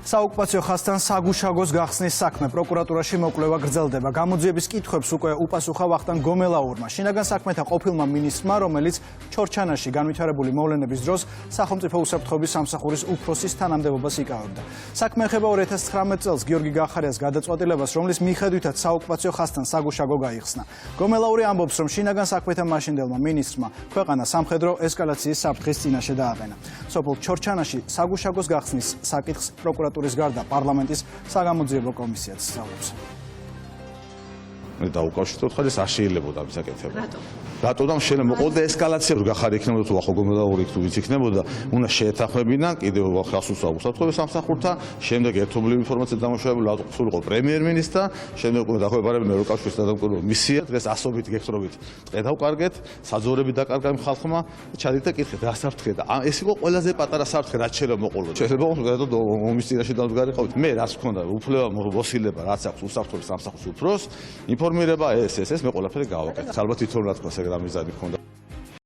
საოკუპაციო ხაზთან საგუშაგოს გახსნის საქმე პროკურატურაში მოკვლევა გრძელდება. გამოძიების კითხვებს უკვე უპასუხა ვახტანგ გომელაურმა, შინაგან საქმეთა ყოფილმა მინისტრმა, რომელიც ჩორჩანაში განვითარებული მოვლენების დროს სახელმწიფო უსაფრთხოების სამსახურის უფროსის თანამდებობას იკავებდა. საქმე ეხება 2019 წელს გიორგი გახარიას გადაწყვეტილებას, რომლის მიხედვითაც საოკუპაციო ხაზთან საგუშაგო გაიხსნა. გომელაური ამბობს, რომ შინაგან საქმეთა მაშინდელმა მინისტრმა ქვეყანა სამხედრო ესკალაციის საფრთხის წინაშე დააყენა. სოფელ ჩორჩანაში საგუშაგოს გახსნის საკითხს პროკურატურის გარდა პარლამენტის საგამოძიებო კომისიაც სწავლობს. დაუკავშიროთ ხარ ეს არ შეიძლებოდა მისაკეთება. რატომ შეიძლება მოყოლდა ესკალაცია რო გახარი იქნებოდა თუ ახო გომელაური თუ ვიც იქნებოდა უნდა შეეთანხმებინა კიდევ ხას უსაფრთხოების სამსახურთან შემდეგ ერთობლივი ინფორმაცია დამუშავებული სულიყო პრემიერ-მინისტრთან შემდეგ უნდა დახვეპარებინა ევროკავშირის დამკვირვებელ მისია დღეს ასობით გეხსრობით ტყე დავკარგეთ საძოვრები დაკარგა იმ ხალხმა ჩადით და კითხეთ რა საფრთხე და ეს იყო ყველაზე პატარა საფრთხე რაც შეიძლება მოყოლოდა შეიძლება ომის წინაშე დავდგარიყავით მე რაც მქონდა უფლება მოსილება რაც აქვს უსაფრთხოების სამსახურის უფროს ინფორმირება ეს მე ყველაფერი გავაკეთე ალბათ თვითონ რა თქმა გამიზადი ქონდა